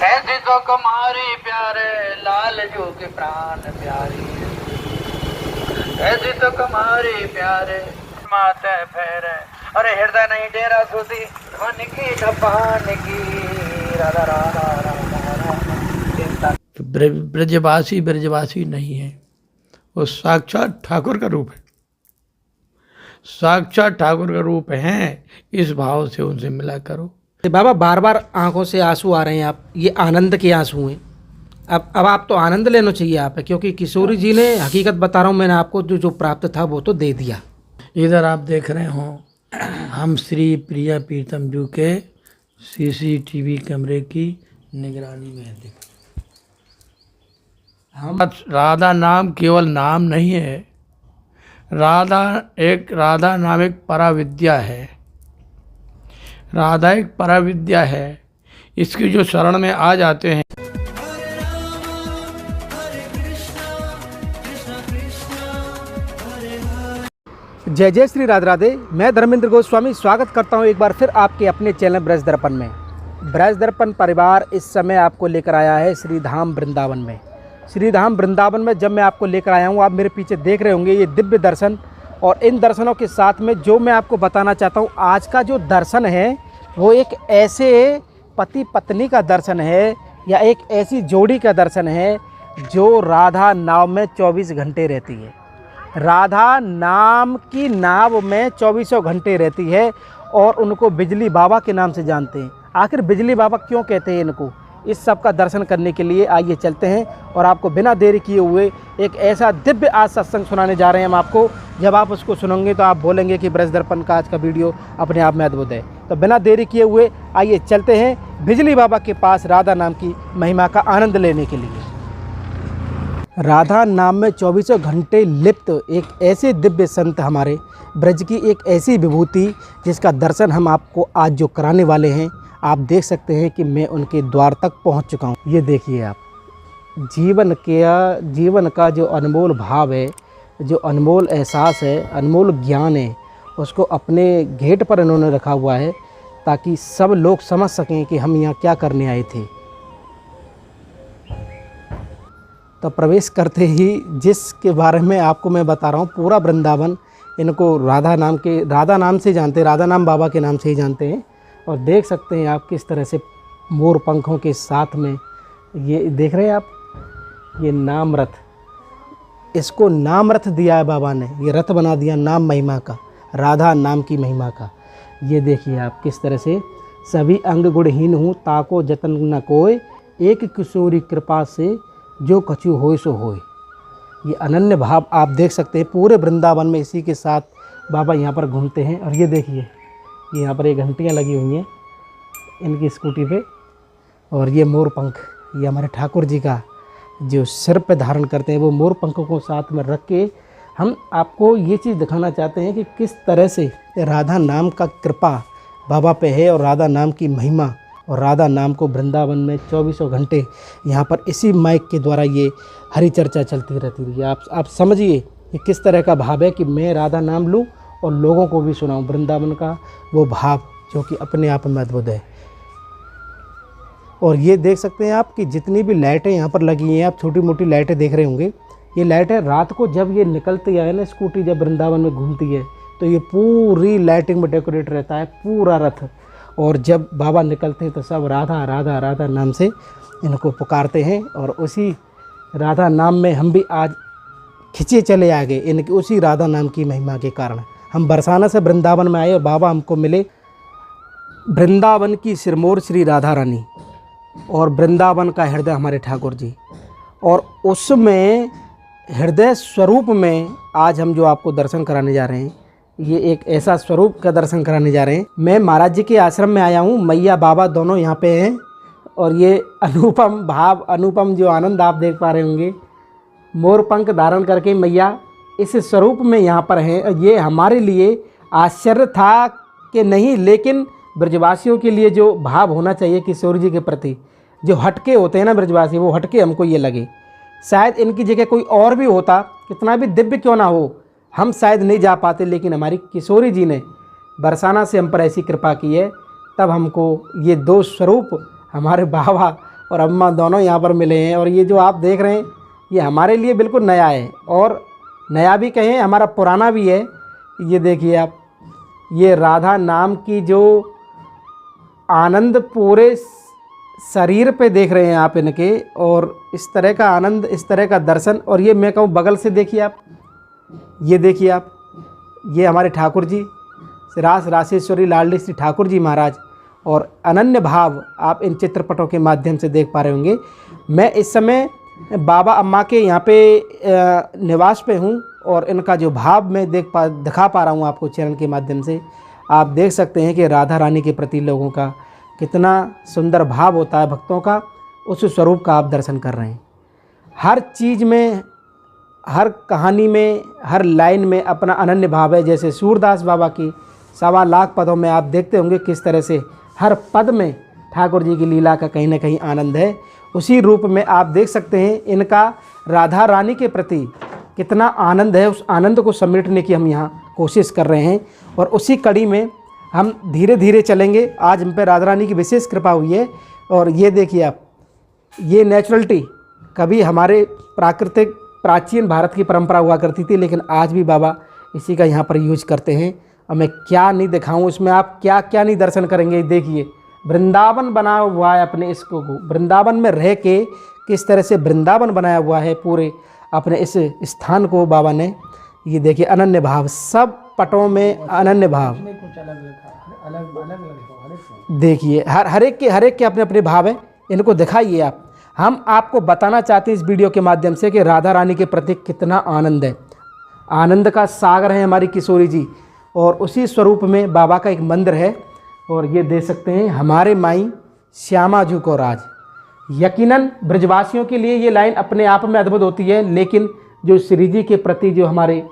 ऐसी तो कुमारी प्यारे लाल जू के प्राण प्यारी, ऐसी तो कुमारी प्यारे माते फेरे, अरे हृदय नहीं डेरा सुधी ध्वन की ढपान की राधा राधा राधा राधा। ब्रजवासी ब्रजवासी नहीं है, वो साक्षात ठाकुर का रूप है, साक्षात ठाकुर का रूप है। इस भाव से उनसे मिला करो। बाबा बार बार आंखों से आंसू आ रहे हैं, आप ये आनंद के आंसू हैं। अब आप तो आनंद लेना चाहिए आप, क्योंकि किशोरी जी ने, हकीकत बता रहा हूँ, मैंने आपको जो प्राप्त था वो तो दे दिया। इधर आप देख रहे हो हम श्री प्रिया प्रीतम जू के सीसीटीवी कैमरे की निगरानी में है। हम राधा नाम केवल नाम नहीं है, राधा नाम एक पराविद्या है। राधा एक पराविद्या है, इसकी जो शरण में आ जाते हैं। जय जय श्री राधे राधे। मैं धर्मेंद्र गोस्वामी स्वागत करता हूं एक बार फिर आपके अपने चैनल ब्रज दर्पण में। ब्रज दर्पण परिवार इस समय आपको लेकर आया है श्रीधाम वृंदावन में। श्रीधाम वृंदावन में जब मैं आपको लेकर आया हूं, आप मेरे पीछे देख रहे होंगे ये दिव्य दर्शन, और इन दर्शनों के साथ में जो मैं आपको बताना चाहता हूं, आज का जो दर्शन है वो एक ऐसे पति पत्नी का दर्शन है, या एक ऐसी जोड़ी का दर्शन है जो राधा नाव में 24 घंटे रहती है। राधा नाम की नाव में 24 घंटे रहती है, और उनको बिजली बाबा के नाम से जानते हैं। आखिर बिजली बाबा क्यों कहते हैं इनको, इस सब का दर्शन करने के लिए आइए चलते हैं, और आपको बिना देरी किए हुए एक ऐसा दिव्य आज सत्संग सुनाने जा रहे हैं हम आपको। जब आप उसको सुनेंगे तो आप बोलेंगे कि ब्रज दर्पण का आज का वीडियो अपने आप में अद्भुत है। तो बिना देरी किए हुए आइए चलते हैं बिजली बाबा के पास राधा नाम की महिमा का आनंद लेने के लिए। राधा नाम में 24 घंटे लिप्त एक ऐसे दिव्य संत, हमारे ब्रज की एक ऐसी विभूति जिसका दर्शन हम आपको आज जो कराने वाले हैं। आप देख सकते हैं कि मैं उनके द्वार तक पहुंच चुका हूं। ये देखिए आप, जीवन का जो अनमोल भाव है, जो अनमोल एहसास है, अनमोल ज्ञान है, उसको अपने गेट पर इन्होंने रखा हुआ है, ताकि सब लोग समझ सकें कि हम यहाँ क्या करने आए थे। तो प्रवेश करते ही जिसके बारे में आपको मैं बता रहा हूँ, पूरा वृंदावन इनको राधा नाम से जानते हैं, राधा नाम बाबा के नाम से ही जानते हैं। और देख सकते हैं आप किस तरह से मोर पंखों के साथ में, ये देख रहे हैं आप, ये नाम रथ, इसको नाम रथ दिया है बाबा ने, ये रथ बना दिया नाम महिमा का, राधा नाम की महिमा का। ये देखिए आप किस तरह से, सभी अंग गुणहीन हूँ ताको जतन न कोय, एक किशोरी कृपा से जो कछु होय सो होय। ये अनन्य भाव आप देख सकते हैं पूरे वृंदावन में। इसी के साथ बाबा यहाँ पर घूमते हैं। और ये देखिए, ये यहाँ पर ये घंटियाँ लगी हुई हैं इनकी स्कूटी पे, और ये मोर पंख, ये हमारे ठाकुर जी का जो सिर पे धारण करते हैं, वो मोर पंखों को साथ में रख के हम आपको ये चीज़ दिखाना चाहते हैं कि किस तरह से राधा नाम का कृपा बाबा पे है, और राधा नाम की महिमा, और राधा नाम को वृंदावन में 24 घंटे यहाँ पर इसी माइक के द्वारा ये हरी चर्चा चलती रहती है। आप समझिए कि किस तरह का भाव है कि मैं राधा नाम लूँ और लोगों को भी सुनाऊँ। वृंदावन का वो भाव जो कि अपने आप में अद्भुत है। और ये देख सकते हैं आप कि जितनी भी लाइटें यहाँ पर लगी हैं, आप छोटी मोटी लाइटें देख रहे होंगे, ये लाइटें रात को जब ये निकलती है ना, स्कूटी जब वृंदावन में घूमती है, तो ये पूरी लाइटिंग में डेकोरेट रहता है पूरा रथ। और जब बाबा निकलते हैं तो सब राधा राधा राधा नाम से इनको पुकारते हैं, और उसी राधा नाम में हम भी आज खिंचे चले आ गए इनकी उसी राधा नाम की महिमा के कारण। हम बरसाना से वृंदावन में आए और बाबा हमको मिले, वृंदावन की सिरमौर श्री राधा रानी, और वृंदावन का हृदय हमारे ठाकुर जी, और उसमें हृदय स्वरूप में आज हम जो आपको दर्शन कराने जा रहे हैं, ये एक ऐसा स्वरूप का दर्शन कराने जा रहे हैं। मैं महाराज जी के आश्रम में आया हूँ, मैया बाबा दोनों यहाँ पे हैं, और ये अनुपम भाव, अनुपम जो आनंद आप देख पा रहे होंगे, मोर पंख धारण करके मैया इस स्वरूप में यहाँ पर हैं। ये हमारे लिए आश्चर्य था कि नहीं, लेकिन ब्रजवासियों के लिए जो भाव होना चाहिए किशोर जी के प्रति, जो हटके होते हैं ना ब्रजवासी, वो हटके हमको ये लगे। शायद इनकी जगह कोई और भी होता, कितना भी दिव्य क्यों ना हो, हम शायद नहीं जा पाते, लेकिन हमारी किशोरी जी ने बरसाना से हम पर ऐसी कृपा की है, तब हमको ये दो स्वरूप हमारे बाबा और अम्मा दोनों यहाँ पर मिले हैं। और ये जो आप देख रहे हैं ये हमारे लिए बिल्कुल नया है, और नया भी कहें हमारा पुराना भी है। ये देखिए आप, ये राधा नाम की जो आनंद पूरे शरीर पे देख रहे हैं आप इनके, और इस तरह का आनंद, इस तरह का दर्शन। और ये मैं कहूँ बगल से देखिए आप, ये देखिए आप, ये हमारे ठाकुर जी रास रासेश्वरी लाडली श्री ठाकुर जी महाराज, और अनन्य भाव आप इन चित्रपटों के माध्यम से देख पा रहे होंगे। मैं इस समय बाबा अम्मा के यहाँ पे निवास पे हूँ, और इनका जो भाव मैं दिखा पा रहा हूँ आपको चैनल के माध्यम से। आप देख सकते हैं कि राधा रानी के प्रति लोगों का कितना सुंदर भाव होता है भक्तों का, उस स्वरूप का आप दर्शन कर रहे हैं। हर चीज़ में, हर कहानी में, हर लाइन में अपना अनन्य भाव है। जैसे सूरदास बाबा की 1.25 लाख पदों में आप देखते होंगे किस तरह से हर पद में ठाकुर जी की लीला का कहीं ना कहीं आनंद है। उसी रूप में आप देख सकते हैं इनका राधा रानी के प्रति कितना आनंद है। उस आनंद को समेटने की हम यहाँ कोशिश कर रहे हैं, और उसी कड़ी में हम धीरे धीरे चलेंगे। आज हम पे राधा रानी की विशेष कृपा हुई है। और ये देखिए आप, ये नेचुरलिटी कभी हमारे प्राकृतिक प्राचीन भारत की परंपरा हुआ करती थी, लेकिन आज भी बाबा इसी का यहाँ पर यूज करते हैं। और मैं क्या नहीं दिखाऊं इसमें, आप क्या क्या नहीं दर्शन करेंगे। देखिए वृंदावन बना हुआ है अपने इसको, वृंदावन में रह के किस तरह से वृंदावन बनाया हुआ है पूरे अपने इस स्थान को बाबा ने। ये देखिए अनन्य भाव, सब पटों में अनन्य भाव। देखिए हर एक के अपने अपने भाव हैं, इनको दिखाइए आप। हम आपको बताना चाहते हैं इस वीडियो के माध्यम से कि राधा रानी के प्रति कितना आनंद है। आनंद का सागर है हमारी किशोरी जी, और उसी स्वरूप में बाबा का एक मंदिर है। और ये देख सकते हैं हमारे माई श्यामा जी को राज। यकीनन ब्रजवासियों के लिए ये लाइन अपने आप में अद्भुत होती है, लेकिन जो श्री जी के प्रति जो हमारे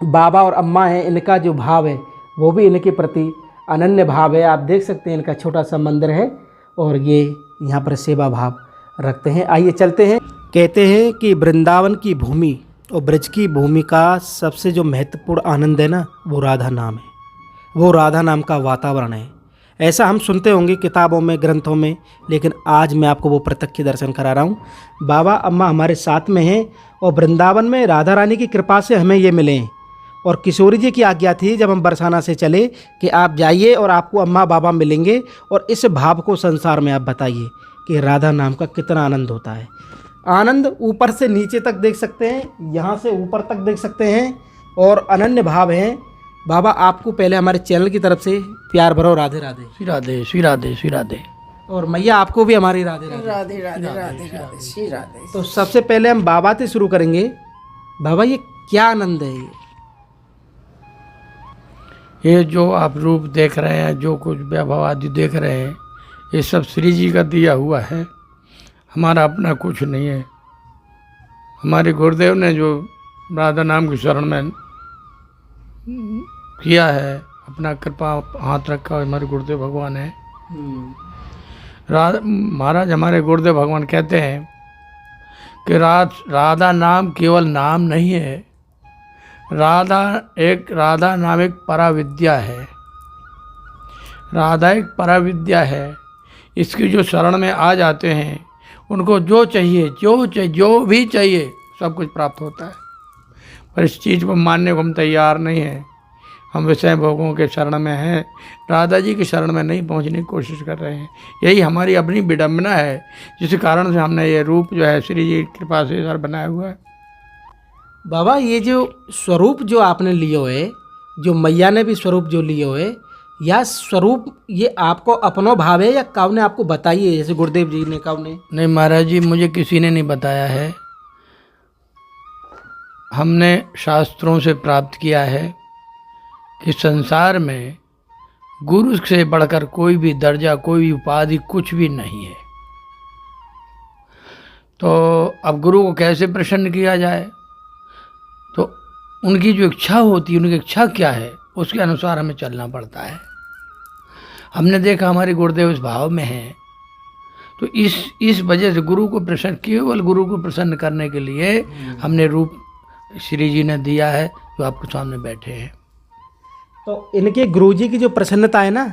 बाबा और अम्मा हैं, इनका जो भाव है वो भी इनके प्रति अनन्य भाव है। आप देख सकते हैं इनका छोटा सा मंदिर है, और ये यहाँ पर सेवा भाव रखते हैं। आइए चलते हैं। कहते हैं कि वृंदावन की भूमि और ब्रज की भूमि का सबसे जो महत्वपूर्ण आनंद है ना, वो राधा नाम है, वो राधा नाम का वातावरण है। ऐसा हम सुनते होंगे किताबों में, ग्रंथों में, लेकिन आज मैं आपको वो प्रत्यक्ष दर्शन करा रहा हूँ। बाबा अम्मा हमारे साथ में हैं, और वृंदावन में राधा रानी की कृपा से हमें ये मिले हैं। और किशोरी जी की आज्ञा थी जब हम बरसाना से चले कि आप जाइए और आपको अम्मा बाबा मिलेंगे, और इस भाव को संसार में आप बताइए कि राधा नाम का कितना आनंद होता है। आनंद ऊपर से नीचे तक देख सकते हैं, यहाँ से ऊपर तक देख सकते हैं, और अनन्य भाव हैं। बाबा आपको पहले हमारे चैनल की तरफ से प्यार भरो राधे राधे। श्री राधे श्री राधे श्री राधे। और मैया आपको भी हमारी राधे राधे राधे राधे राधे राधे श्री राधे। तो सबसे पहले हम बाबा से शुरू करेंगे। बाबा ये क्या आनंद है? ये जो आप रूप देख रहे हैं, जो कुछ वैभव आदि देख रहे हैं, ये सब श्री जी का दिया हुआ है, हमारा अपना कुछ नहीं है। हमारे गुरुदेव ने जो राधा नाम की शरण में किया है, अपना कृपा हाथ रखा है हमारे गुरुदेव भगवान है। महाराज हमारे गुरुदेव भगवान कहते हैं कि राधा नाम केवल नाम नहीं है, राधा नाम एक पराविद्या है। राधा एक पराविद्या है। इसकी जो शरण में आ जाते हैं उनको जो चाहिए, जो भी चाहिए सब कुछ प्राप्त होता है। पर इस चीज़ को मानने को हम तैयार नहीं हैं। हम विषय भोगों के शरण में हैं, राधा जी की शरण में नहीं पहुंचने की कोशिश कर रहे हैं। यही हमारी अपनी विडम्बना है, जिस कारण से हमने ये रूप जो है श्री जी की कृपा से सर बनाया हुआ है। बाबा ये जो स्वरूप जो आपने लियो है, जो मैया ने भी स्वरूप जो लियो है, या स्वरूप ये आपको अपनो भाव है या कब ने आपको बताइए, जैसे गुरुदेव जी ने कब ने? नहीं महाराज जी, मुझे किसी ने नहीं बताया है। हमने शास्त्रों से प्राप्त किया है कि संसार में गुरु से बढ़कर कोई भी दर्जा, कोई भी उपाधि, कुछ भी नहीं है। तो अब गुरु को कैसे प्रसन्न किया जाए? तो उनकी जो इच्छा होती है, उनकी इच्छा क्या है, उसके अनुसार हमें चलना पड़ता है। हमने देखा हमारे गुरुदेव इस भाव में हैं, तो इस वजह से गुरु को प्रसन्न, केवल गुरु को प्रसन्न करने के लिए हमने रूप श्री जी ने दिया है, जो आपके सामने बैठे हैं। तो इनके गुरुजी की जो प्रसन्नता है ना,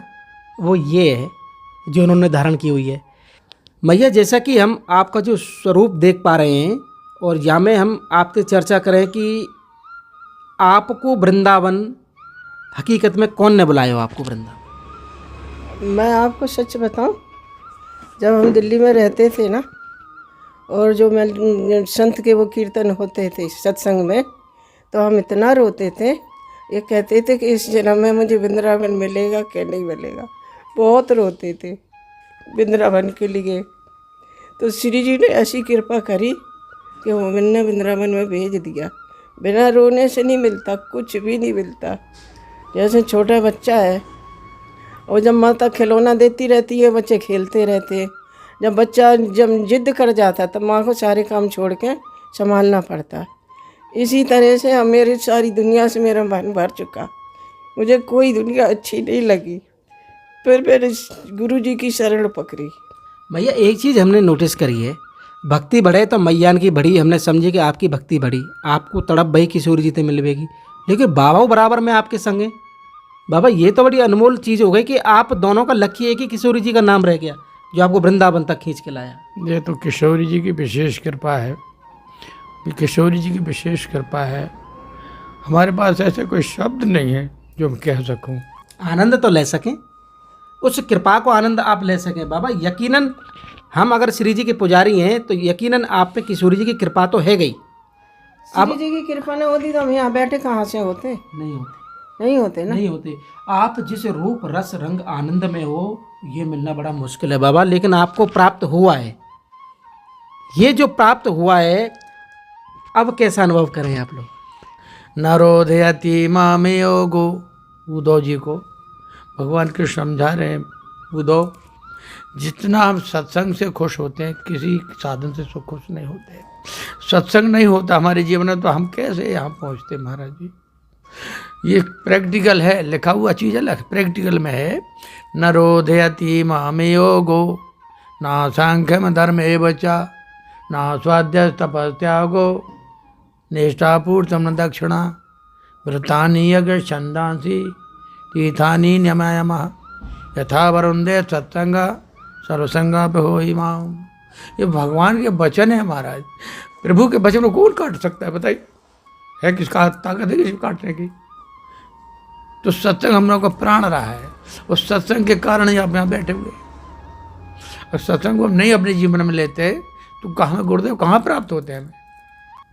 वो ये है जो उन्होंने धारण की हुई है। मैया जैसा कि हम आपका जो स्वरूप देख पा रहे हैं और यहाँ में हम आपसे चर्चा करें कि आपको वृंदावन हकीकत में कौन ने बुलाया हो आपको वृंदावन? मैं आपको सच बताऊं, जब हम दिल्ली में रहते थे ना, और जो मैं संत के वो कीर्तन होते थे सत्संग में, तो हम इतना रोते थे, ये कहते थे कि इस जन्म में मुझे वृंदावन मिलेगा कि नहीं मिलेगा। बहुत रोते थे वृंदावन के लिए। तो श्री जी ने ऐसी कृपा करी कि वो मैंने वृंदावन में भेज दिया। बिना रोने से नहीं मिलता, कुछ भी नहीं मिलता। जैसे छोटा बच्चा है और जब माता खिलौना देती रहती है, बच्चे खेलते रहते हैं। जब बच्चा जिद कर जाता तब माँ को सारे काम छोड़ के संभालना पड़ता। इसी तरह से मेरी सारी दुनिया से मेरा मन भर चुका, मुझे कोई दुनिया अच्छी नहीं लगी। फिर मैंने गुरु जी की शरण पकड़ी। मैया एक चीज़ हमने नोटिस करी है, भक्ति बढ़े तो मैयान की बढ़ी। हमने समझी कि आपकी भक्ति बढ़ी, आपको तड़प बही किशोरी जी से मिलवेगी, लेकिन बाबा बराबर में आपके संगे। बाबा ये तो बड़ी अनमोल चीज़ हो गई कि आप दोनों का लक्ष्य एक ही किशोरी जी का नाम रह गया जो आपको वृंदावन तक खींच के लाया। ये तो किशोरी जी की विशेष कृपा है, किशोरी जी की विशेष कृपा है। हमारे पास ऐसे कोई शब्द नहीं है जो हम कह सकूं। आनंद तो ले सकें, उस कृपा को आनंद आप ले सकें। बाबा यकीनन हम अगर श्री जी के पुजारी हैं तो यकीनन आप पे किशोरी जी की कृपा तो है गई। श्री जी की कृपा नहीं होती तो हम यहाँ बैठे कहाँ से होते? नहीं होते ना। नहीं होते। आप जिस रूप रस रंग आनंद में हो, ये मिलना बड़ा मुश्किल है बाबा, लेकिन आपको प्राप्त हुआ है। ये जो प्राप्त हुआ है, अब कैसा अनुभव करें आप लोग? नरोधयति मामे योगो, उद्धव जी को भगवान कृष्ण समझा रहे हैं, उद्धव जितना हम सत्संग से खुश होते हैं, किसी साधन से सो खुश नहीं होते। सत्संग नहीं होता हमारे जीवन में तो हम कैसे यहाँ पहुँचते महाराज जी। ये प्रैक्टिकल है, लिखा हुआ चीज़ अलग, प्रैक्टिकल में है। नरोधयति मामे योगो, ना सांख्यम धर्म एवचा, ना स्वाध्याय तपस्यागो, निष्ठापूर्तम न दक्षिणा, व्रतानि यज्ञ छंदांसी, तीर्थानि न्यमयमः, यथा वरुंदे सत्संगा सर्वसंगा पे हो ही माम। ये भगवान के वचन है महाराज। प्रभु के वचन को कौन काट सकता है बताइए? है किसका ताकत है किसी को काटने की? तो सत्संग हम लोगों का प्राण रहा है, उस सत्संग के कारण ही आप यहाँ बैठे हुए। और सत्संग को हम नहीं अपने जीवन में लेते तो कहाँ गुरुदेव कहाँ प्राप्त होते हैं हमें?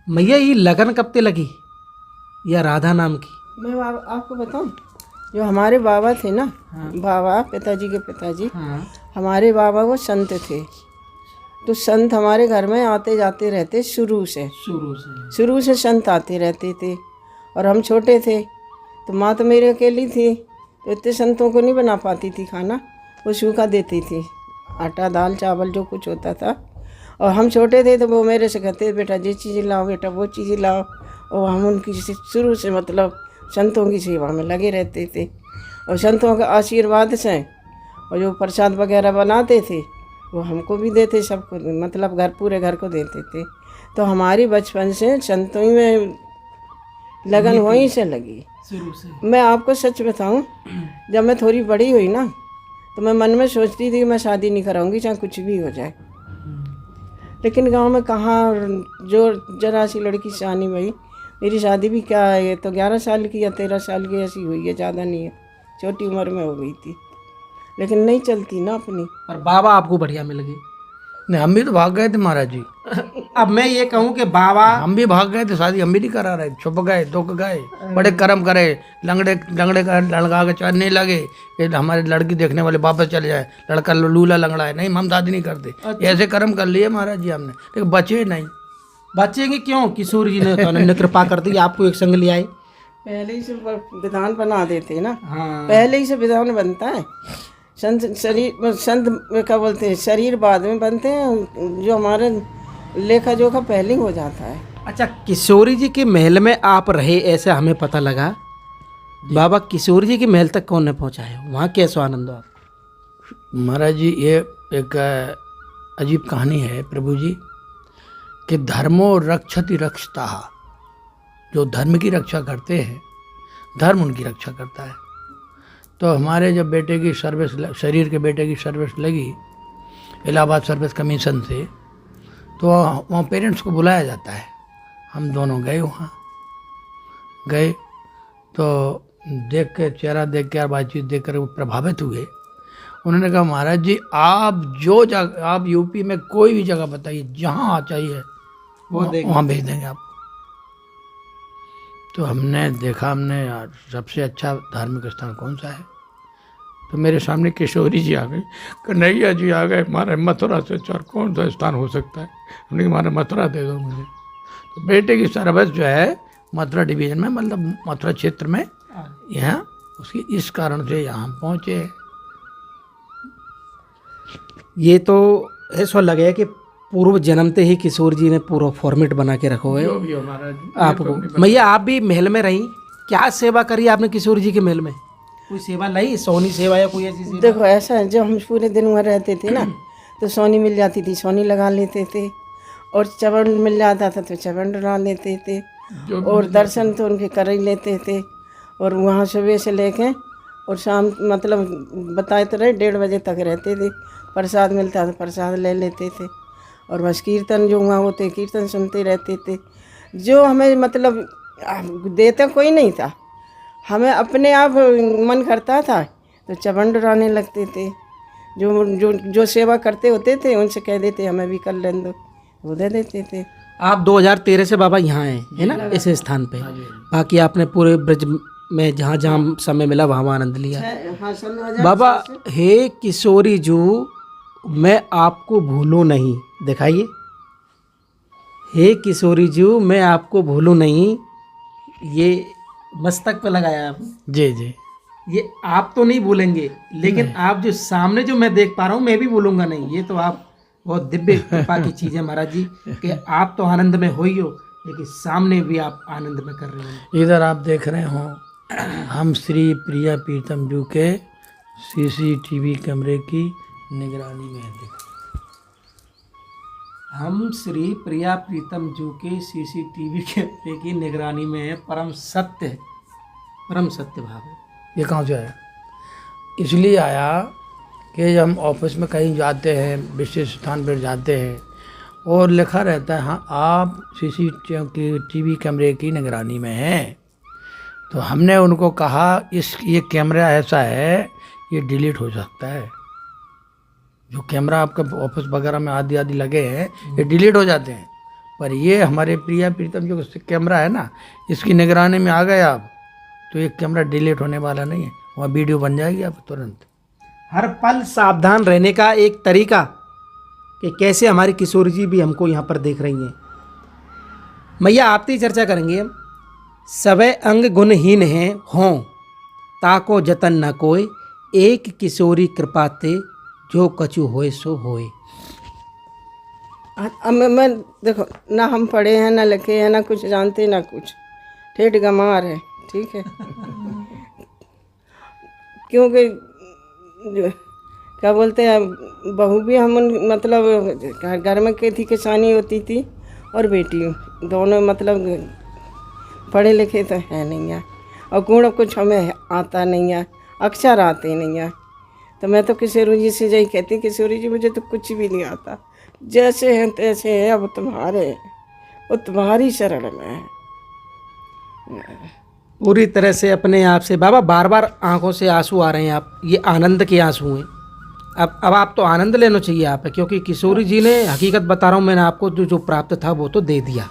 मैया ये लगन कब से लगी या राधा नाम की? मैं आपको बताऊं, जो हमारे बाबा थे ना, बाबा पिताजी के पिताजी, हमारे बाबा वो संत थे। तो संत हमारे घर में आते जाते रहते शुरू से संत आते रहते थे। और हम छोटे थे तो माँ तो मेरे अकेली थी, तो इतने संतों को नहीं बना पाती थी खाना, वो सूखा देती थी, आटा दाल चावल जो कुछ होता था। और हम छोटे थे तो वो मेरे से कहते बेटा ये चीज़ें लाओ, बेटा वो चीज़ें लाओ। और हम उनकी शुरू से मतलब संतों की सेवा में लगे रहते थे। और संतों के आशीर्वाद से और जो प्रसाद वगैरह बनाते थे वो हमको भी देते, सबको मतलब घर पूरे घर को देते थे। तो हमारी बचपन से संतों में लगन वहीं से लगी शुरू से। मैं आपको सच बताऊं, जब मैं थोड़ी बड़ी हुई ना तो मैं मन में सोचती थी कि मैं शादी नहीं कराऊंगी चाहे कुछ भी हो जाए। लेकिन गांव में कहाँ जो जरा सी लड़की शानी भाई, मेरी शादी भी क्या है तो 11 साल की या 13 साल की ऐसी हुई है, ज़्यादा नहीं है, छोटी उम्र में हो गई थी। लेकिन नहीं चलती ना अपनी। पर बाबा आपको बढ़िया मिल गए। नहीं हम भी तो भाग गए थे महाराज जी। अब मैं ये कहूँ कि बाबा हम भी भाग गए थे, शादी हम भी नहीं करा रहे, छुप गए, दुख गए, बड़े कर्म करे, लंगड़े का लड़का के चढ़ने लगे कि हमारे लड़की देखने वाले वापस चले जाए, लड़का लूला लंगड़ा है, नहीं हम शादी नहीं करते। ऐसे कर्म कर लिए महाराज जी हमने, लेकिन बचे नहीं। बचेंगे क्यों? किशोर जी ने तो उन्होंने कृपा कर दी, आपको एक संग ले आए। पहले ही से विधान बना देते ना। हाँ। पहले ही से विधान बनता है। संत क्या बोलते हैं, शरीर बाद में बनते हैं, जो हमारे लेखा जोखा पहले ही हो जाता है। अच्छा, किशोरी जी के महल में आप रहे ऐसा हमें पता लगा। बाबा किशोरी जी के महल तक कौन ने पहुँचाया, वहाँ कैसा आनंद हो आप? महाराज जी ये एक अजीब कहानी है प्रभु जी कि धर्मो रक्षति रक्षता, जो धर्म की रक्षा करते हैं धर्म उनकी रक्षा करता है। तो हमारे जब बेटे की सर्विस, शरीर के बेटे की सर्विस लगी इलाहाबाद सर्विस कमीशन से, तो वहाँ पेरेंट्स को बुलाया जाता है। हम दोनों गए, वहाँ गए तो देख के, चेहरा देख के और बातचीत देख कर वो प्रभावित हुए। उन्होंने कहा महाराज जी आप यूपी में कोई भी जगह बताइए, जहाँ चाहिए वहाँ भेज देंगे आप। तो हमने देखा, हमने यार सबसे अच्छा धार्मिक स्थान कौन सा है, तो मेरे सामने किशोरी जी आ गई, कन्हैया जी आ गए, हमारे मथुरा से चार कौन सा स्थान हो सकता है। हमने कहा हमारे मथुरा दे दो मुझे। तो बेटे की सर्विस जो है मथुरा डिवीज़न में, मतलब मथुरा क्षेत्र में, यहाँ उसकी इस कारण से यहाँ हम पहुँचे। ये तो ऐसा लगे कि पूर्व जन्मते ही किशोर जी ने पूरा फॉर्मेट बना के रखा हुआ है जो भी हो महाराज, आपको। मैया आप भी महल में रही, क्या सेवा करी आपने किशोर जी के महल में? कोई सेवा लाई, सोनी सेवा या कोई ऐसी सेवा? देखो ऐसा है, जब हम पूरे दिन वहाँ रहते थे ना तो सोनी मिल जाती थी, सोनी लगा लेते थे, और चवंड मिल जाता था तो चवंड डाल लेते थे, और दर्शन तो उनके कर ही लेते थे। और वहाँ सुबह से लेके और शाम मतलब बताए तो रहे 1:30 बजे तक रहते थे। प्रसाद मिलता तो प्रसाद ले लेते थे, और बस कीर्तन जो वहाँ होते कीर्तन सुनते रहते थे। जो हमें मतलब देता कोई नहीं था, हमें अपने आप मन करता था तो चवंड डालने लगते थे। जो जो जो सेवा करते होते थे उनसे कह देते हमें भी कर लेने दो, वो दे देते थे। आप 2013 से बाबा यहाँ आए है ना, इस स्थान पे? बाकी आपने पूरे ब्रज में जहाँ जहाँ समय मिला वहाँ आनंद लिया। हाँ, बाबा हे किशोरी जू मैं आपको भूलूं नहीं, दिखाइए। हे किशोरी जू मैं आपको भूलूं नहीं, ये मस्तक पे लगाया आप। जी जी, ये आप तो नहीं भूलेंगे, लेकिन आप जो सामने जो मैं देख पा रहा हूँ मैं भी भूलूंगा नहीं। ये तो आप बहुत दिव्य कृपा की चीज़ है महाराज जी, कि आप तो आनंद में हो ही हो, लेकिन सामने भी आप आनंद में कर रहे हो। इधर आप देख रहे हो, हम श्री प्रिया प्रीतम जू के CCTV कैमरे की निगरानी में है। हम श्री प्रिया प्रीतम जू के CCTV कैमरे की निगरानी में है। परम सत्य भाव है। ये कहाँ से आया? इसलिए आया कि जब हम ऑफिस में कहीं जाते हैं, विशेष स्थान पर जाते हैं और लिखा रहता है हाँ आप CCTV कैमरे की निगरानी में हैं, तो हमने उनको कहा ये कैमरा ऐसा है, ये डिलीट हो सकता है। जो कैमरा आपका ऑफिस वगैरह में आदि लगे हैं ये डिलीट हो जाते हैं, पर ये हमारे प्रिया प्रीतम जो कैमरा है ना, इसकी निगरानी में आ गए आप तो ये कैमरा डिलीट होने वाला नहीं है, वहाँ वीडियो बन जाएगी आप तुरंत। हर पल सावधान रहने का एक तरीका कि कैसे हमारी किशोर जी भी हमको यहाँ पर देख रही हैं। मैया आपसे ही चर्चा करेंगे हम। सवै अंग गुणहीन हैं हों, ताको जतन न कोय, एक किशोरी कृपाते, जो कछु होए सो होए। मैं देखो ना, हम पढ़े हैं ना लिखे हैं ना कुछ जानते ना कुछ, ठेठ गंवार है, ठीक है। क्योंकि क्या बोलते हैं, बहू भी हम मतलब घर में खेती किसानी होती थी, और बेटी दोनों मतलब पढ़े लिखे तो है नहीं है, और गुण कुछ हमें आता नहीं है, अक्षर आते नहीं है। तो मैं तो किशोरी जी से यही कहती, किशोरी जी मुझे तो कुछ भी नहीं आता, जैसे हैं तैसे है, अब तुम्हारी शरण में है। पूरी तरह से अपने आप से बाबा, बार बार आंखों से आंसू आ रहे हैं आप, ये आनंद के आंसू हैं। अब आप तो आनंद लेना चाहिए आप, क्योंकि किशोरी जी ने, हकीकत बता रहा हूँ, मैंने आपको जो प्राप्त था वो तो दे दिया।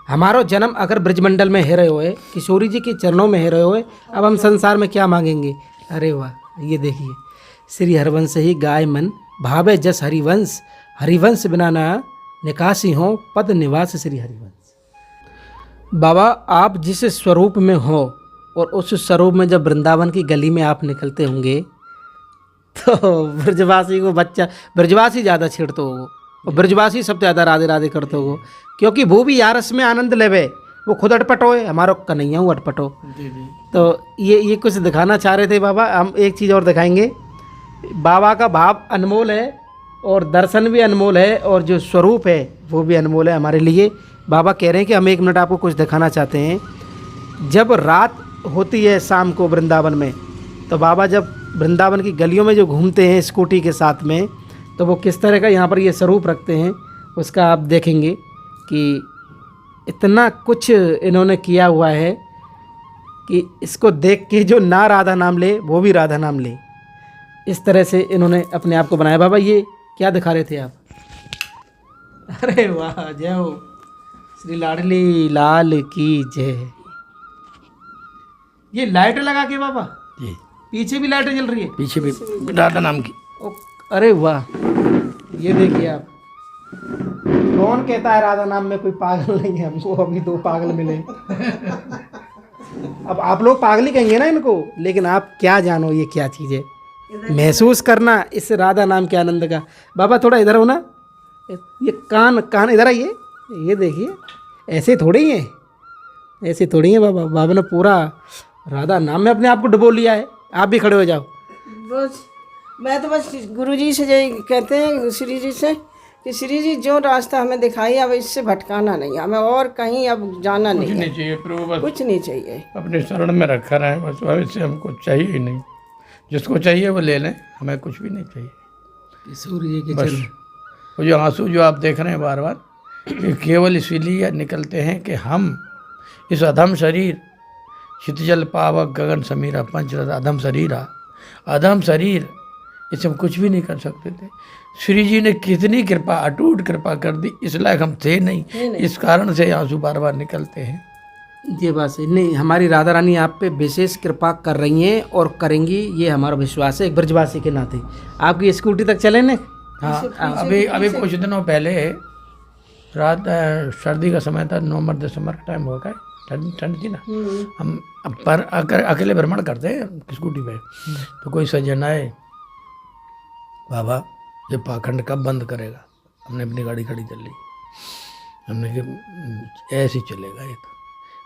हमारा जन्म अगर ब्रजमंडल में है रहे हुए, किशोरी जी के चरणों में है रहे हुए, अब हम संसार में क्या मांगेंगे? अरे वाह, ये देखिए, श्री हरिवंश ही गाय मन भावे जस हरिवंश, हरिवंश बिना ना निकासी हो पद निवास श्री हरिवंश। बाबा आप जिस स्वरूप में हो, और उस स्वरूप में जब वृंदावन की गली में आप निकलते होंगे तो ब्रजवासी को ब्रजवासी ज़्यादा छेड़ते होगो, और ब्रजवासी सबसे ज़्यादा राधे राधे करते होगो, क्योंकि वो भी यारस में आनंद लेवे, वो खुद अटपट होए, हमारा कन्हैया अटपट हो। तो ये कुछ दिखाना चाह रहे थे बाबा। हम एक चीज़ और दिखाएंगे। बाबा का भाव अनमोल है, और दर्शन भी अनमोल है, और जो स्वरूप है वो भी अनमोल है हमारे लिए। बाबा कह रहे हैं कि हम 1 मिनट आपको कुछ दिखाना चाहते हैं। जब रात होती है शाम को वृंदावन में, तो बाबा जब वृंदावन की गलियों में जो घूमते हैं स्कूटी के साथ में, तो वो किस तरह का यहाँ पर ये स्वरूप रखते हैं उसका आप देखेंगे कि इतना कुछ इन्होंने किया हुआ है कि इसको देख के जो ना राधा नाम ले वो भी राधा नाम ले, इस तरह से इन्होंने अपने आप को बनाया। बाबा ये क्या दिखा रहे थे आप? अरे वाह, जय हो श्री लाडली लाल की जय। ये लाइटें लगा के बाबा, जी पीछे भी लाइटें जल रही है, पीछे भी राधा नाम की। अरे वाह, ये देखिए आप। कौन कहता है राधा नाम में कोई पागल नहीं है? हमको अभी 2 पागल मिले। अब आप लोग पागल ही कहेंगे ना इनको, लेकिन आप क्या जानो ये क्या चीज़ है, महसूस करना इस राधा नाम के आनंद का। बाबा थोड़ा इधर हो ना, ये कान इधर आइए, ये देखिए, ऐसे थोड़ी ही है, ऐसे थोड़ी है बाबा। बाबा ने पूरा राधा नाम में अपने आप को डुबो लिया है। आप भी खड़े हो जाओ। बस मैं तो बस गुरुजी से यही कहते हैं, श्री जी से, कि श्री जी जो रास्ता हमें दिखाई अब इससे भटकाना नहीं, हमें और कहीं अब जाना नहीं है, चाहिए प्रभु, बस कुछ नहीं चाहिए, अपने शरण में रखा रहे बस, भविष्य हमको चाहिए ही नहीं। जिसको चाहिए वो ले लें, हमें कुछ भी नहीं चाहिए। सूर्य के बस वो जो आंसू जो आप देख रहे हैं बार बार, ये केवल इसीलिए निकलते हैं कि हम इस अधम शरीर, क्षितिजल पावक गगन समीरा पंचरथ अधम शरीरा, अधम शरीर, इससे हम कुछ भी नहीं कर सकते थे। श्री जी ने कितनी कृपा, अटूट कृपा कर दी, इस लायक हम थे नहीं, इस कारण से आंसू बार बार निकलते हैं। ये बात है। नहीं, हमारी राधा रानी आप पे विशेष कृपा कर रही हैं और करेंगी, ये हमारा विश्वास है एक ब्रजवासी के नाते। आपकी स्कूटी तक चले ना? हाँ, अभी कुछ दिनों पहले रात सर्दी का समय था, नवंबर दिसंबर का टाइम होगा, ठंड थी ना, हम पर अकेले भ्रमण करते हैं स्कूटी पे, तो कोई सज्जन आए, बाबा ये पाखंड कब बंद करेगा? हमने अपनी गाड़ी खड़ी कर ली, हमने कि ऐसे ही चलेगा ये तो,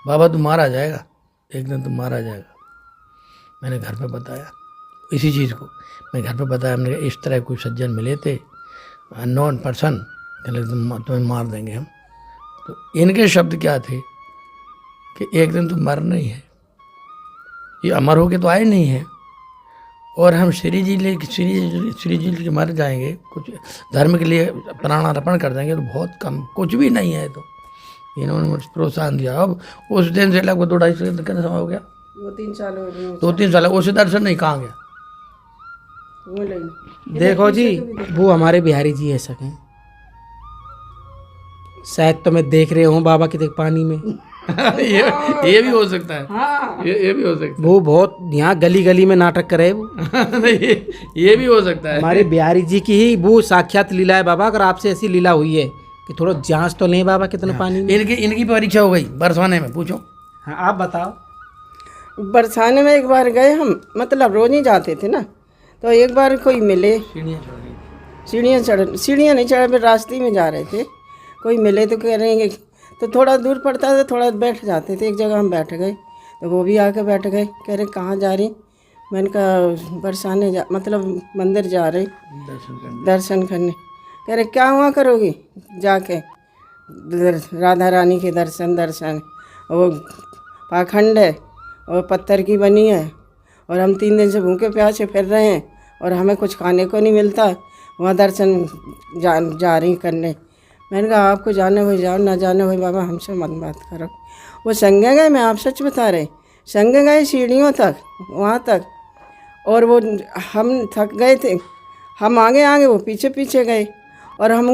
बाबा तू मारा जाएगा, एक दिन तू मारा जाएगा। मैंने घर पे बताया इसी चीज़ को, मैं घर पे बताया, हमने इस तरह कोई सज्जन मिले थे, अननोन पर्सन, कहने तुम्हें मार देंगे हम। तो इनके शब्द क्या थे कि एक दिन तो मरना ही है, ये अमर होके तो आए नहीं है, और हम श्री जी के मर जाएंगे, कुछ धर्म के लिए प्राणार्पण कर देंगे तो बहुत कम, कुछ भी नहीं है। तो इन्होंने मुझे प्रोत्साहन दिया। अब उस दिन से लगभग 2-2.5 साल कितना समय हो गया, 2-3 साल हो गए, 2-3 साल, उसे दर्शन नहीं, कहाँ गया? देखो जी, वो हमारे बिहारी जी ऐसा कहें, शायद तो मैं देख रहे हूँ बाबा के देख पानी में। ये भी हो सकता है। हाँ। ये भी हो सकता है। वो बहुत यहाँ गली गली में नाटक करे वो। ये भी हो सकता है। हमारे बिहारी जी की ही वो साक्षात लीला है बाबा। अगर आपसे ऐसी लीला हुई है कि थोड़ा जांच तो लें बाबा कितने पानी में। इनकी परीक्षा हो गई बरसाने में, पूछो। हाँ आप बताओ। बरसाने में एक बार गए हम, मतलब रोज ही जाते थे ना, तो एक बार कोई मिले, सीढ़ियाँ नहीं चढ़, रास्ते में जा रहे थे, कोई मिले तो कह रहे हैं, तो थोड़ा दूर पड़ता था, थोड़ा बैठ जाते थे, एक जगह हम बैठ गए, तो वो भी आके बैठ गए, कह रहे कहाँ जा रही? मैंने कहा बरसाने जा, मतलब मंदिर जा रहे दर्शन करने। कह रहे क्या हुआ करोगी जाके? राधा रानी के दर्शन, वो पाखंड है और पत्थर की बनी है, और हम 3 दिन से भूखे प्यासे फिर रहे हैं और हमें कुछ खाने को नहीं मिलता, वहाँ दर्शन जा रही करने। मैंने कहा आपको जाने हो जाओ, ना जाने हो बाबा हमसे मत बात करो। वो संगे गए, मैं आप सच बता रहे, संगे गए सीढ़ियों तक, वहाँ तक, और वो हम थक गए थे, हम आगे वो पीछे गए, और हम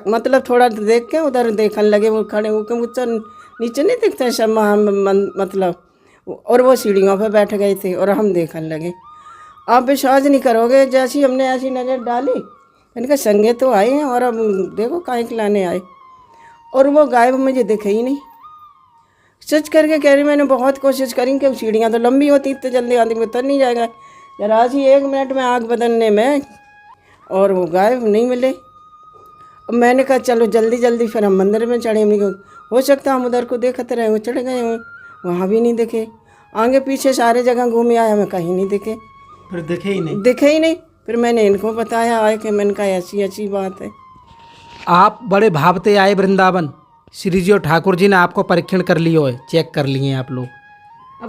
मतलब थोड़ा देख के उधर देखने लगे, वो खड़े होकर मुझसे नीचे नहीं दिखते सब मतलब, और वो सीढ़ियों पे बैठ गए थे और हम देखने लगे। आप विश्वास नहीं करोगे, जैसी हमने ऐसी नज़र डाली, मैंने कहा संगे तो आए हैं और अब देखो काहे खिलाने आए, और वो गायब मुझे दिखे ही नहीं। सच करके कह रही, मैंने बहुत कोशिश करी कि सीढ़ियाँ तो लंबी होती, इतने जल्दी आदमी उतर नहीं जाएगा, जरा सी 1 मिनट में आग बदलने में, और वो गायब नहीं मिले। मैंने कहा चलो जल्दी फिर हम मंदिर में चढ़े, हो सकता हम उधर को देखते रहे, वो चढ़ गए हुए, वहाँ भी नहीं दिखे, आगे पीछे सारे जगह घूमे आए, हमें कहीं नहीं दिखे, फिर दिखे ही नहीं। फिर मैंने इनको बताया आए कि मैंने कहा ऐसी बात है। आप बड़े भावते आए वृंदावन, श्री जी और ठाकुर जी ने आपको परीक्षण कर लियो है, चेक कर लिए आप लोग।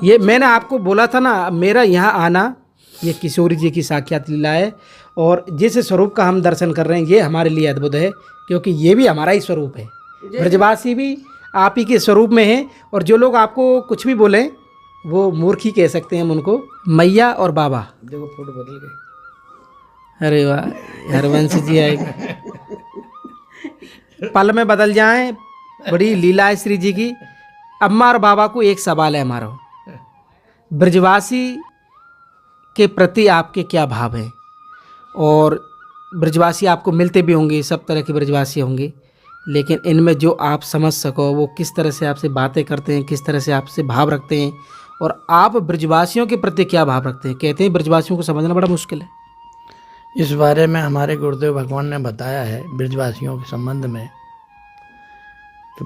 ये मैंने आपको बोला था ना, मेरा यहाँ आना ये किशोरी जी की साक्षात लीला है और जिस स्वरूप का हम दर्शन कर रहे हैं ये हमारे लिए अद्भुत है, क्योंकि ये भी हमारा ही स्वरूप है। ब्रजवासी भी आप ही के स्वरूप में है और जो लोग आपको कुछ भी बोलें वो मूर्खी कह सकते हैं हम उनको। मैया और बाबा देखो फोटो बदल गई। अरे वाह, हरवंश जी आएगा, पल में बदल जाएं। बड़ी लीला है श्री जी की। अम्मा और बाबा को एक सवाल है हमारा, ब्रजवासी के प्रति आपके क्या भाव हैं? और ब्रजवासी आपको मिलते भी होंगे, सब तरह के ब्रजवासी होंगे, लेकिन इनमें जो आप समझ सको वो किस तरह से आपसे बातें करते हैं, किस तरह से आपसे भाव रखते हैं और आप ब्रजवासियों के प्रति क्या भाव रखते हैं। कहते हैं ब्रजवासियों को समझना बड़ा मुश्किल है। इस बारे में हमारे गुरुदेव भगवान ने बताया है ब्रजवासियों के संबंध में। तो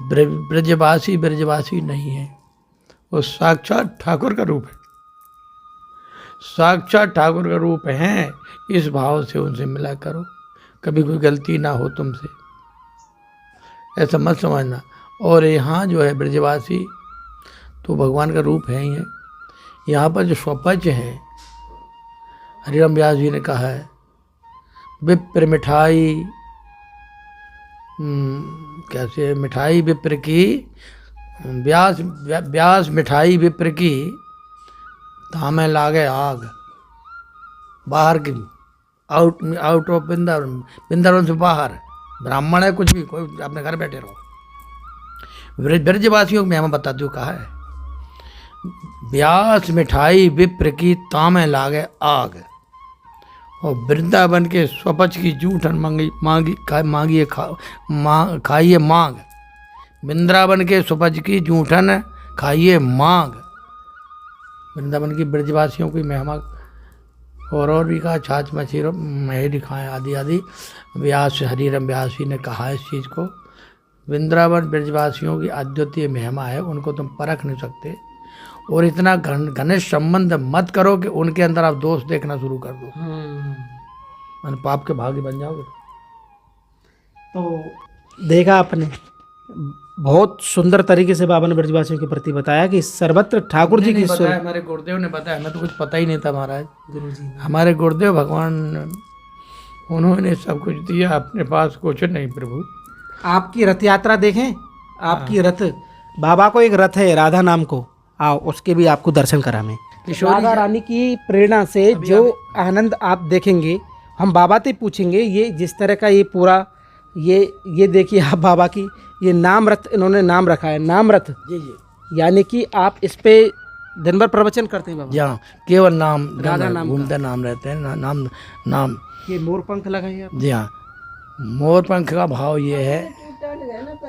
ब्रजवासी ब्रजवासी नहीं है, वो साक्षात ठाकुर का रूप है, साक्षात ठाकुर का रूप है। इस भाव से उनसे मिला करो, कभी कोई गलती ना हो तुमसे, ऐसा मत समझना। और यहाँ जो है ब्रजवासी तो भगवान का रूप है ही है। यहाँ पर जो स्वपच है, हरिराम व्यास जी ने कहा है, विप्र मिठाई, कैसे मिठाई विप्र की, व्यास मिठाई विप्र की, थामे लागे आग। बाहर की, आउट ऑफ वृंदावन से बाहर, ब्राह्मण है कुछ भी, कोई अपने घर बैठे रहो। ब्रजवासियों में हमें बताती हूँ कहा है, व्यास मिठाई विप्र की तामे लागे आग। और वृंदावन के स्वपच की जूठन खाइए मांग। वृंदावन के स्वपच की जूठन खाइए मांग। वृंदावन की ब्रजवासियों की महिमा और भी कहा, छाछ मछली महेरी खाएँ आदि आदि। व्यास हरिराम व्यास जी ने कहा इस चीज़ को। वृंदावन ब्रजवासियों की अद्वितीय महिमा है, उनको तुम परख नहीं सकते। और इतना घनिष्ठ संबंध मत करो कि उनके अंदर आप दोष देखना शुरू कर दो, मैंने पाप के भागी बन जाओगे। तो देखा आपने, बहुत सुंदर तरीके से बाबा ने ब्रजवासियों के प्रति बताया कि सर्वत्र ठाकुर जी की बताया, हमारे गुरुदेव ने बताया, हमें तो कुछ पता ही नहीं था महाराज। गुरुजी हमारे गुरुदेव भगवान, उन्होंने सब कुछ दिया, अपने पास कुछ नहीं प्रभु। आपकी रथ यात्रा देखें, आपकी रथ, बाबा को एक रथ है राधा नाम को, आओ उसके भी आपको दर्शन कराएं। राधा रानी की प्रेरणा से जो आनंद आप देखेंगे, हम बाबा से पूछेंगे। ये जिस तरह का ये पूरा ये देखिए आप, बाबा की ये नाम रथ, इन्होंने नाम रखा है नाम रथ। जी जी, यानी कि आप इस पे दिन भर प्रवचन करते हैं बाबा। जहाँ केवल नाम, राधा नाम घूमते नाम रहते हैं, नाम नाम। ये मोर पंख लगाए आप। जी हाँ, मोर पंख का भाव ये है,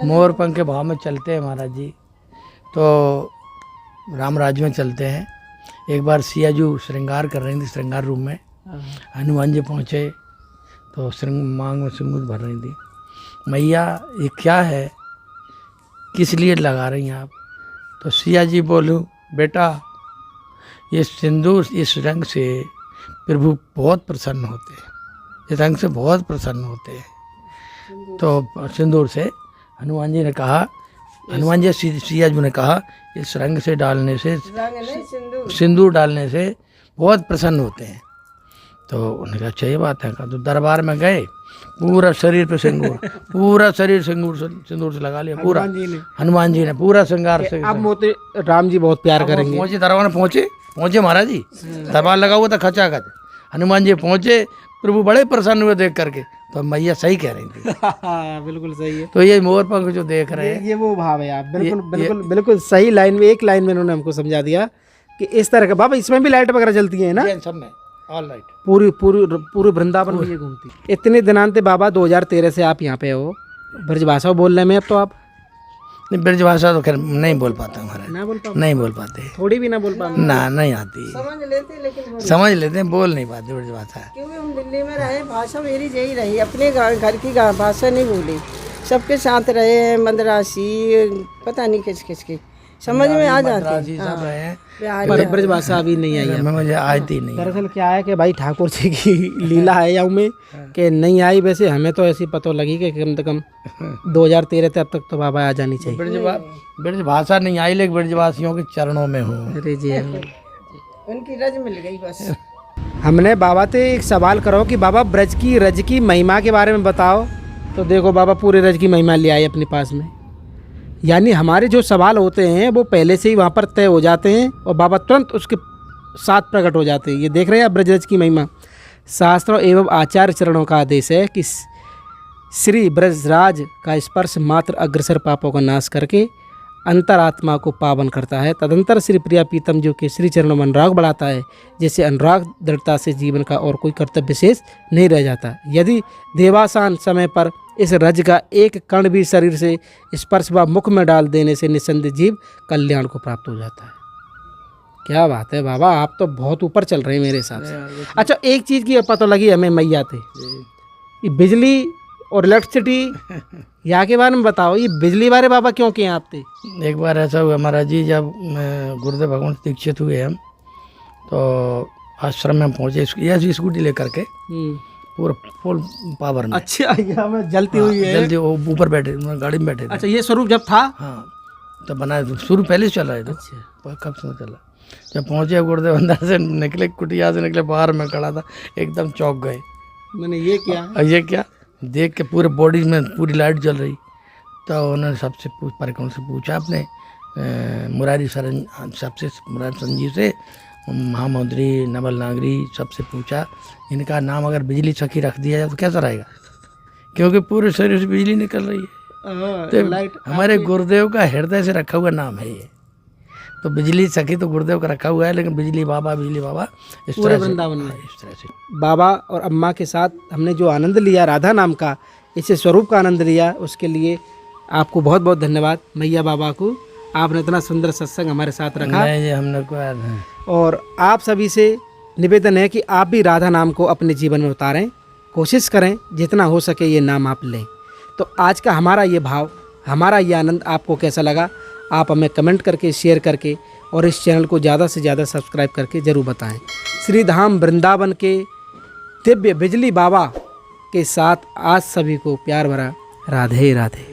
मोर पंख के भाव में चलते हैं महाराज जी। तो राम राज्य में चलते हैं। एक बार सियाजू श्रृंगार कर रही थी, श्रृंगार रूम में हनुमान जी पहुँचे तो मांग में सिंदूर भर रही थी। मैया ये क्या है, किस लिए लगा रही हैं आप? तो सिया जी बोलूँ, बेटा ये सिंदूर, इस रंग से प्रभु बहुत प्रसन्न होते हैं, इस रंग से बहुत प्रसन्न होते हैं। तो सिंदूर से हनुमान जी ने कहा, हनुमान जी सिया जी ने कहा, इस रंग से डालने से, सिंदूर डालने से बहुत प्रसन्न होते हैं। तो उन्होंने कहा अच्छी बात है। कहा तो दरबार में गए, पूरा शरीर पे सिंदूर, पूरा शरीर सिंदूर से लगा लिया पूरा। हनुमान जी ने पूरा श्रृंगार से। अब मोते राम जी बहुत प्यार करेंगे। पहुंचे दरबार में, पहुंचे महाराज जी, दरबार लगा हुआ था खचाखच। हनुमान जी पहुंचे, प्रभु बड़े प्रसन्न हुए देख करके। तो मैया सही कह रही थी। बिल्कुल सही है। तो ये मोर पंख जो देख रहे हैं, ये वो भाव है आप, बिल्कुल बिल्कुल बिल्कुल सही लाइन में, एक लाइन में इन्होंने हमको समझा दिया कि इस तरह का। बाबा इसमें भी लाइट वगैरह जलती है ना? सब में ऑल राइट, पूरी वृंदावन में ये घूमती। इतने दिनांत बाबा 2013 से आप यहाँ पे हो, ब्रजभाषा बोल रहे हैं अब तो आप? नहीं, ब्रजभाषा तो खैर नहीं बोल पाता हमारा, नहीं बोल पाते, थोड़ी भी ना बोल पाते ना, नहीं आती। समझ लेते लेकिन समझ लेते हैं, बोल नहीं पाते ब्रजभाषा। क्योंकि हम दिल्ली में रहे, भाषा मेरी यही रही, अपने घर की भाषा नहीं बोली। सबके साथ रहे, मद्रासी, पता नहीं किस किस की समझ में आ जाती है, सब रहे हैं, पर ब्रजभाषा अभी नहीं आई है। मुझे आती नहीं। दरअसल क्या है कि भाई ठाकुर जी की लीला है या में कि नहीं आई। वैसे हमें तो ऐसी पता लगी कि कम से कम 2013 तक तो बाबा आ जानी चाहिए। ब्रजभाषा नहीं आई, लेकिन ब्रजवासियों के चरणों में हूँ। अरे जी, उनकी रज मिल गई बस। हमने बाबा से एक सवाल करो कि बाबा ब्रज की रज की महिमा के बारे में बताओ, तो देखो बाबा पूरे रज की महिमा ले आए अपने पास में। यानी हमारे जो सवाल होते हैं वो पहले से ही वहाँ पर तय हो जाते हैं और बाबा तुरंत उसके साथ प्रकट हो जाते हैं। ये देख रहे हैं आप ब्रज रज की महिमा। शास्त्रों एवं आचार्य चरणों का आदेश है कि श्री ब्रजराज का स्पर्श मात्र अग्रसर पापों का नाश करके अंतरात्मा को पावन करता है। तदंतर श्री प्रिया पीतम जो कि श्री चरणों में अनुराग बढ़ाता है, जैसे अनुराग दृढ़ता से जीवन का और कोई कर्तव्य विशेष नहीं रह जाता। यदि देवासान समय पर इस रज का एक कण भी शरीर से स्पर्श व मुख में डाल देने से निसंदेह जीव कल्याण को प्राप्त हो जाता है। क्या बात है बाबा, आप तो बहुत ऊपर चल रहे हैं मेरे हिसाब से। अच्छा, एक चीज़ की पता लगी हमें मैया थे, ये बिजली और इलेक्ट्रिसिटी यहाँ के बारे में बताओ। ये बिजली बारे बाबा क्यों किए आप थे? एक बार ऐसा हुआ महाराज जी, जब गुरुदेव भगवान से दीक्षित हुए हम, तो आश्रम में पहुँचे ऐसी स्कूटी लेकर के पूरा फुल पावर में। अच्छा, यहाँ में जलती हुई है। जल्दी ऊपर बैठे, गाड़ी में बैठे थे। अच्छा, ये स्वरूप जब था? हाँ, तब बनाया, शुरू पहले से चला है। तो अच्छा, कब से चला। जब पहुँचे गुरुदेव अंदर से निकले, कुटिया से निकले, बाहर में खड़ा था, एकदम चौंक गए। मैंने ये क्या ये क्या देख के पूरे बॉडी में पूरी लाइट जल रही। तो उन्होंने सबसे परिक्रम से पूछा, आपने मुरारी शरण सबसे, मुरारी संजीव से, महामंत्री नवल नागरी सबसे पूछा, इनका नाम अगर बिजली सखी रख दिया जाए तो कैसा रहेगा? क्योंकि पूरे शरीर से बिजली निकल रही है। तो लाइट हमारे गुरुदेव का हृदय से रखा हुआ नाम है ये। तो बिजली सखी तो गुरुदेव का रखा हुआ है, लेकिन बिजली बाबा इस पूरे तरह से, वृंदावन में। इस तरह से बाबा और अम्मा के साथ हमने जो आनंद लिया राधा नाम का, इसे स्वरूप का आनंद लिया, उसके लिए आपको बहुत बहुत धन्यवाद। मैया बाबा को आपने इतना सुंदर सत्संग हमारे साथ रखा। नहीं, ये हमने को याद है। और आप सभी से निवेदन है कि आप भी राधा नाम को अपने जीवन में उतारें, कोशिश करें जितना हो सके ये नाम आप लें। तो आज का हमारा ये भाव, हमारा ये आनंद आपको कैसा लगा, आप हमें कमेंट करके, शेयर करके और इस चैनल को ज़्यादा से ज़्यादा सब्सक्राइब करके ज़रूर बताएं। श्री धाम वृंदावन के दिव्य बिजली बाबा के साथ आज सभी को प्यार भरा राधे राधे।